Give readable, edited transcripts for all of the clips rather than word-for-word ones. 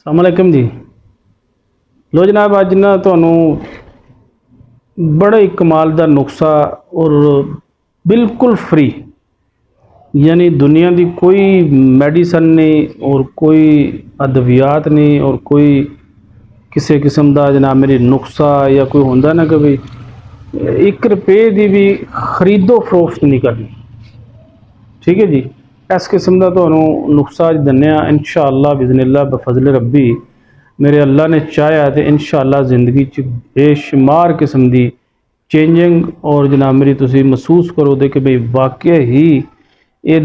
सलामकुम जी। लो जनाब, अज ना तुहानू बड़ा ही कमाल का नुस्खा और बिल्कुल फ्री, यानी दुनिया की कोई मैडिसन नहीं और कोई अद्वियात नहीं और कोई किसी किस्म का जनाब मेरी नुस्खा या कोई होंदा ना कि भाई 1 रुपये की भी खरीदो फरोख्त नहीं करनी। ठीक है जी। इस किस्म का तुहानू नुस्खा अज दिन्ने इंशाअल्लाह बिज़निल्लाह बफजल रब्बी। मेरे अल्लाह ने चाहा तो इंशाअल्लाह ज़िंदगी बेशुमार किस्म की चेंजिंग और जनाब मेरी तुसी महसूस करो दे कि भाई वाकई ही ये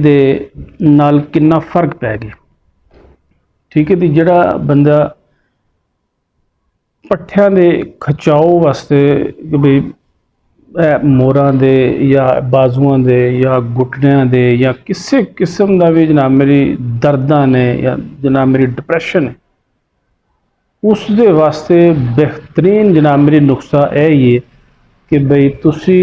नाल कितना फर्क पै गया। ठीक है जी। जिहड़ा बंदा पट्ठियां दे खचाओ वास्ते कि भाई मोरां दे या बाजुआं दे या घुटनियां दे या किसी किस्म का भी जनाब मेरी दर्दां ने या जनाब मेरी डिप्रैशन है, उस दे वास्ते बेहतरीन जनाब मेरी नुस्खा यह ही है कि बई तुसी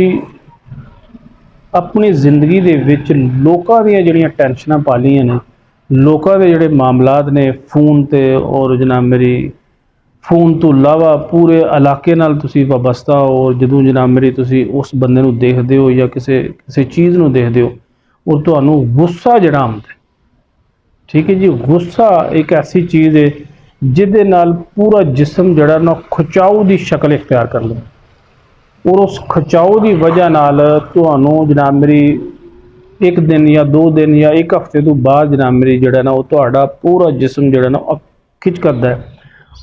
अपनी जिंदगी दे विच लोकां दियां जिहड़ियां टेंशनां पालियां ने, लोकां दे जिहड़े मामलात ने फोन ते और जनाब मेरी फोन तो इलावा पूरे इलाके नाल तुसी वाबस्ता हो और जदों जनाब मेरी तुसी उस बंदे नूं देखदे हो या किसी चीज़ नूं देखदे हो और तुहानूं गुस्सा जिहड़ा आउंदा है। ठीक है जी। गुस्सा एक ऐसी चीज़ है जिहदे नाल पूरा जिस्म जिहड़ा ना खिचाऊ की शक्ल इख्तियार कर लो और उस खिचाऊ की वजह नाल तुहानूं जनाब मेरी 1 दिन या 2 दिन या 1 हफ्ते तो बाद जनाब मेरी जिहड़ा ना वो तुहाडा पूरा जिस्म जिहड़ा ना खिच करदा है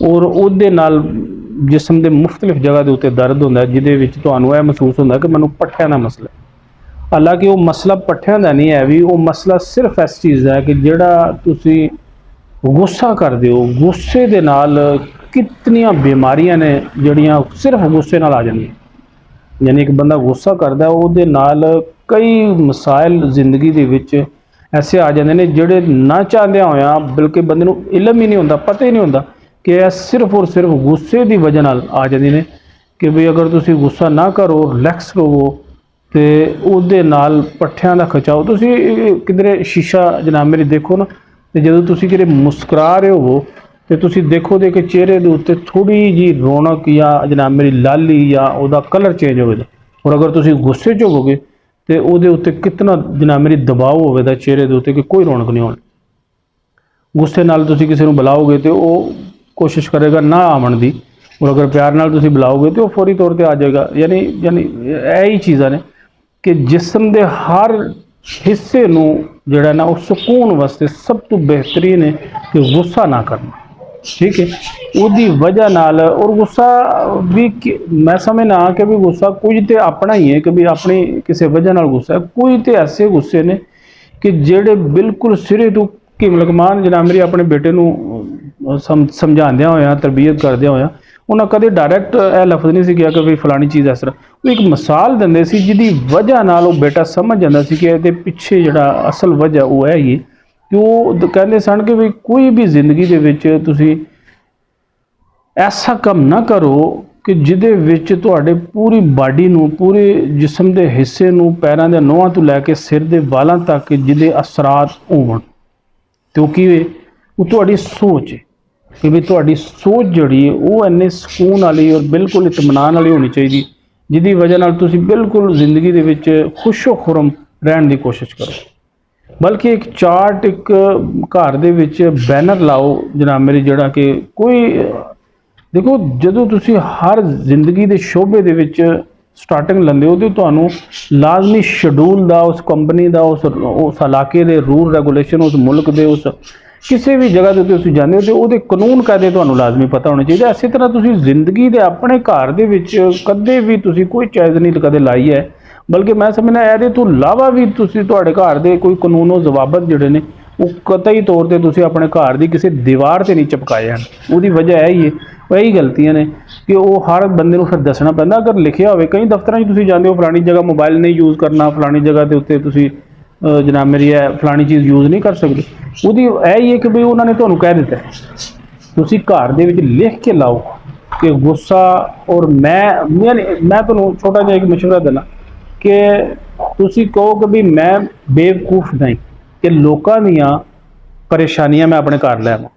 और उहदे नाल जिस्म के मुख्तलिफ जगह के उत्ते दर्द होंदा है, जिहदे विच तुहानूं यह महसूस होंदा कि मैनूं पट्ठियां दा मसला है। हालांकि वो मसला पट्ठियां दा नहीं है, भी वो मसला सिर्फ इस चीज़ है कि जिहड़ा तुसी गुस्सा करदे हो, गुस्से दे नाल कितनियां बीमारियां ने जिहड़ियां सिर्फ गुस्से नाल आ जांदियां। यानी एक बंदा गुस्सा करदा है उहदे नाल कई मसाइल जिंदगी दे विच ऐसे आ जाते हैं जिहड़े ना चाहदे होया बल्कि बंदे नूं इलम ही नहीं होंदा, पता ही नहीं होंदा कि यह सिर्फ और सिर्फ गुस्से की वजह नाल आ जाते हैं कि भाई अगर तुसी गुस्सा ना करो, रिलैक्स रहो तो उहदे नाल पट्ठियां दा खचाओ। तुसी किधरे शीशा जनाब मेरी देखो ना, तो जो तुसी किधरे मुस्कुरा रहे हो तो तुसी देखो दे कि चेहरे के उत्ते थोड़ी जी रौनक या जनाब मेरी लाली या उहदा कलर चेंज होगा। और अगर तुसी गुस्से च होवोगे तो उहदे उत्ते कितना जनाब मेरी दबाव होगा चेहरे के उत्ते कि कोई रौनक नहीं होनी। गुस्से नाल तुसी किसी को बुलाओगे तो वह कोशिश करेगा ना आवन दी, और अगर प्यार नाल तुसी बुलाओगे तो वह फौरी तौर पर आ जाएगा। यानी यानी यही चीज़ां ने कि जिस्म के हर हिस्से नूं जिहड़ा ना उस सुकून वास्ते सब तो बेहतरीन है कि गुस्सा ना करना। ठीक है। उसकी वजह नाल और गुस्सा भी मैं समझना कि भी गुस्सा कुछ तो अपना ही है कि भी अपनी किसी वजह नाल गुस्सा है, कुछ तो ऐसे गुस्से ने कि जेड़े बिल्कुल सिरे तो किमलकमान जनाब मेरी अपने बेटे नूं समझांदियां होया तरबियत करदियां होया उन्हें कदे डायरैक्ट यह लफ्ज़ नहीं किया कि भाई फलानी चीज़ इस तरह, वो एक मिसाल दिंदे सी जिहदी वजह नाल वो बेटा समझ जाता सी कि इहदे पिछे जिहड़ा असल वजह वो है ही कि वो कहते सन कि भाई कोई भी जिंदगी दे विच तुसी ऐसा काम ना करो कि जिहदे विच तुहाडे पूरी बाडी नूं पूरे जिस्म के हिस्से नूं पैरां दे नोहां तो लैके सिर दे वालां तक जिहदे असरात होवन। तो कि वो तुहाडी सोच है कि भी तुहाडी सोच जिहड़ी है वो इन्ने सुकून वाली और बिल्कुल इत्मीनान वाली होनी चाहिए जिहदी वजह नाल तुसी बिल्कुल जिंदगी दे विच खुशो खुरम रहने की कोशिश करो। बल्कि एक चार्ट एक घर दे विच बैनर लाओ जनाब मेरी जिहड़ा कि कोई देखो जदों तुसी हर जिंदगी के शोबे दे विच स्टार्टिंग लैंदे हो तो तुहानूं लाजमी शेड्यूल का उस कंपनी का उस इलाके के रूल रेगूलेशन उस मुल्क के उस किसी भी जगह के उत्ते जाते हो तो वो कानून कायदे तुहानूं लाजमी पता होने चाहिए। इस तरह तुसी जिंदगी के अपने घर दे विच कदे भी तुसी कोई चीज़ नहीं कदे लाई है, बल्कि मैं समझना ये तो इलावा भी तुसी तुहाडे घर दे कोई कानून और जवाबत जिहड़े ने वो कतई तौर पर तुसी अपने घर की किसी दीवार से नहीं चिपकाए हैं। उसकी वजह यही है, वही गलतियां ने कि वो हर बंदे को फिर दसना पैंदा। अगर लिखिया हो कई दफ्तर तुम जाते हो फलानी जगह मोबाइल नहीं यूज़ करना, फलानी जगह के उत्ते तुसी जनाब मेरी है फलानी चीज़ यूज़ नहीं कर सकते, उसकी यही है कि भाई उन्होंने तुहानूं कह दिता है तुसी घर दे विच लिख के लाओ कि गुस्सा। और मैं तुहानूं छोटा जिहा एक मशवरा देना कि तुसी कहो कि भी मैं बेवकूफ़ नहीं कि लोकां दियां परेशानियां मैं अपने घर लै आवां।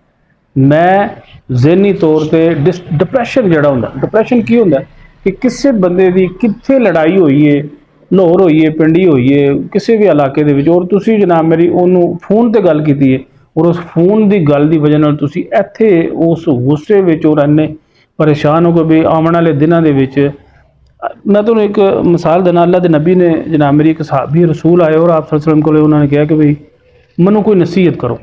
मैं ਜ਼ਹਿਨੀ ਤੌਰ ਤੇ डिप्रैशन ਜਿਹੜਾ ਹੁੰਦਾ, डिप्रैशन ਕੀ ਹੁੰਦਾ ਕਿ ਕਿਸੇ ਬੰਦੇ ਦੀ ਕਿੱਥੇ ਲੜਾਈ ਹੋਈ ਹੈ, ਲਾਹੌਰ ਹੋਈ ਹੈ, ਪਿੰਡੀ ਹੋਈ ਹੈ, ਕਿਸੇ ਵੀ ਇਲਾਕੇ ਦੇ ਵਿੱਚ, ਔਰ ਤੁਸੀਂ ਜਨਾਬ ਮੇਰੀ ਉਹਨੂੰ ਫੋਨ ਤੇ ਗੱਲ ਕੀਤੀ ਹੈ, ਔਰ ਉਸ ਫੋਨ ਦੀ ਗੱਲ ਦੀ ਵਜ੍ਹਾ ਨਾਲ ਤੁਸੀਂ ਇੱਥੇ ਉਸ ਗੁੱਸੇ ਵਿੱਚ ਔਰ ਇੰਨੇ ਪਰੇਸ਼ਾਨ ਹੋ ਕੇ ਵੀ ਆਉਣ ਵਾਲੇ ਦਿਨਾਂ ਦੇ ਵਿੱਚ मैं ਤੁਹਾਨੂੰ ਇੱਕ ਮਿਸਾਲ ਦੇਣਾ। ਅੱਲਾ ਦੇ ਨਬੀ ਨੇ ਜਨਾਬ ਮੇਰੀ ਇੱਕ ਸਹਾਬੀ ਰਸੂਲ ਆਏ ਔਰ ਆਪ ਸੱਲੱਲਾहु अलैहि वसल्लम ਕੋਲ ਉਹਨਾਂ ਨੇ ਕਿਹਾ ਕਿ ਭਈ ਮੈਨੂੰ ਕੋਈ ਨਸੀਹਤ ਕਰੋ।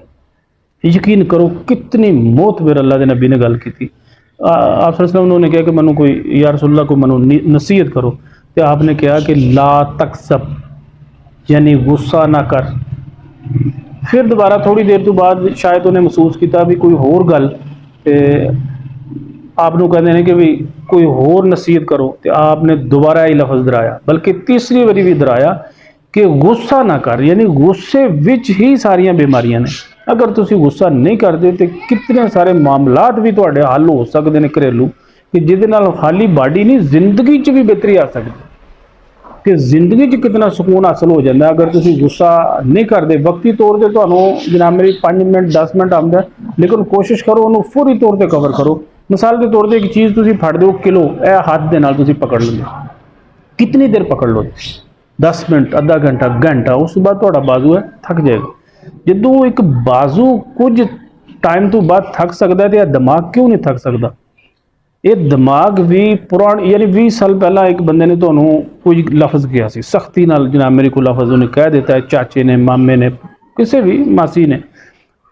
यकीन करो कितनी मोतबर अल्लाह के नबी ने गल की। आप सल्लल्लाहु अलैहि वसल्लम उन्होंने कहा कि मनु कोई या रसूलुल्लाह को मनु नसीहत करो, तो आपने कहा कि ला तकसब यानी गुस्सा ना कर। फिर दोबारा थोड़ी देर तो बाद शायद उन्हें महसूस किया भी कोई होर गल, तो आपनों कहते हैं कि भी कोई होर नसीहत करो, तो आपने दोबारा ही लफज दोहराया, बल्कि तीसरी बारी भी दोहराया कि गुस्सा ना कर, यानी गुस्से विच ही सारियां बीमारियां ने। अगर तुसी गुस्सा नहीं करते तो कितने सारे मामलात भी तुहाडे हल हो सकते हैं घरेलू, कि जिहदे नाल खाली बाडी नहीं जिंदगी च भी बेहतरी आ सकती, कि जिंदगी च कितना सुकून हासिल हो जाता है। अगर तुसी गुस्सा नहीं करते, वक्ती तौर पर तुहानूं जनाब मेरी 5 मिनट 10 मिनट आउंदा, लेकिन कोशिश करो उन्होंने फौरी तौर पर कवर करो। मिसाल के तौर पर एक चीज़ तुसी फड़ दो किलो, यह हाथ दे नाल तुसी पकड़ लो, कितनी देर पकड़ लो, 10 मिनट, आधा घंटा, घंटा, उस बाद तुहाडा बाजू है थक जाएगा। ਜਦੋਂ ਇੱਕ ਬਾਜ਼ੂ ਕੁਝ ਟਾਈਮ ਤੋਂ ਬਾਅਦ ਥੱਕ ਸਕਦਾ ਹੈ, ਤੇ ਇਹ ਦਿਮਾਗ ਕਿਉਂ ਨਹੀਂ ਥੱਕ ਸਕਦਾ? ਇਹ ਦਿਮਾਗ ਵੀ ਪੁਰਾਣੀ, ਯਾਨੀ 20 ਸਾਲ ਪਹਿਲਾਂ ਇੱਕ ਬੰਦੇ ਨੇ ਤੁਹਾਨੂੰ ਕੋਈ ਲਫ਼ਜ਼ ਕਿਹਾ ਸੀ, ਸਖਤੀ ਨਾਲ ਜਨਾਬ ਮੇਰੇ ਕੋਲ ਲਫ਼ਜ਼ ਉਹਨੇ ਕਹਿ ਦਿੱਤਾ ਹੈ, ਚਾਚੇ ਨੇ, ਮਾਮੇ ਨੇ, ਕਿਸੇ ਵੀ ਮਾਸੀ ਨੇ,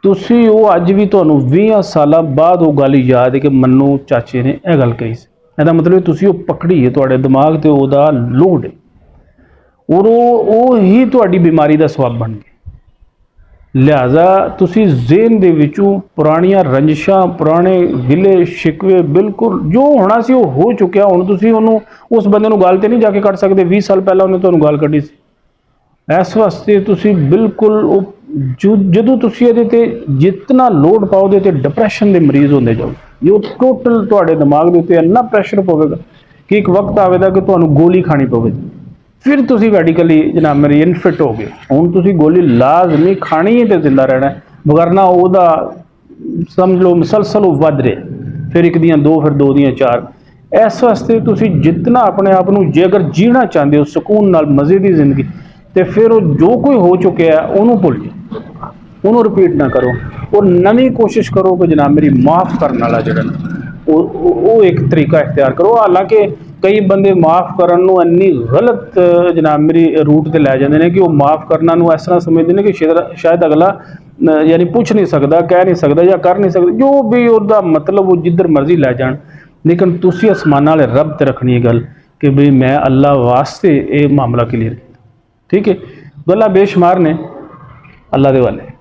ਤੁਸੀਂ ਉਹ ਅੱਜ ਵੀ ਤੁਹਾਨੂੰ 20 ਸਾਲਾਂ ਬਾਅਦ ਉਹ ਗੱਲ ਯਾਦ ਹੈ ਕਿ ਮੈਨੂੰ ਚਾਚੇ ਨੇ ਇਹ ਗੱਲ ਕਹੀ ਸੀ। ਇਹਦਾ ਮਤਲਬ ਤੁਸੀਂ ਉਹ ਪਕੜੀ ਹੈ, ਤੁਹਾਡੇ ਦਿਮਾਗ ਤੇ ਉਹਦਾ ਲੋਡ ਹੈ, ਔਰ ਉਹ ਹੀ ਤੁਹਾਡੀ ਬਿਮਾਰੀ ਦਾ ਸਬਬ ਬਣ ਗਿਆ। लिहाजा तुसी ज़हन दे विचों पुरानियां रंजिशां, पुराने गिले शिकवे, बिल्कुल जो होना सी वो हो चुकिया। हुण तुसी उहनूं उस बंदे नूं गल ते नहीं जाके कढ सकदे 20 साल पहला उहने तुहानूं गल कढी सी। इस वास्ते तुसी बिल्कुल जदों तुसी इहदे ते जितना लोड पाओगे तो डिप्रैशन के मरीज़ होंदे जाओ। जो टोटल तुहाडे दिमाग दे उत्ते इन्ना प्रैशर पवेगा कि एक वक्त आवेगा कि तुहानूं गोली खानी पवेगी, फिर तुसी मैडिकली जनाब मेरी इनफिट हो गए। हुण तुसी गोली लाजमी खानी है तो जिंदा रहना है, वरना ओहदा समझ लो मुसलसल वध रहा, फिर एक दियां 2, फिर 2 दियां 4। इस वास्ते तुसी जितना अपने आप नूं जे अगर जीना चाहते हो सुकून नाल मज़े की जिंदगी, तो फिर जो कोई हो चुका है उन्होंने भुल जाओ, उन्होंने रिपीट ना करो, और नवी कोशिश करो कि जनाब मेरी माफ़ करने वाला जिहड़ा वो एक तरीका इख्तियार करो। हालांकि कई बंदे माफ़ करन नूं इन्नी गलत जनाब मेरी रूट ते लै जांदे ने कि वो माफ़ करना नूं इस तरह समझते हैं कि शायद अगला यानी पूछ नहीं सकता, कह नहीं सकता या कर नहीं सकता, जो भी उसका मतलब वो जिधर मर्जी लै जान। लेकिन तुसी आसमानां वाले रब ते रखनी है गल कि बई मैं अल्लाह वास्ते ये मामला क्लीयर किया। ठीक है, गल्लां बेशुमार ने, अल्लाह दे वाले।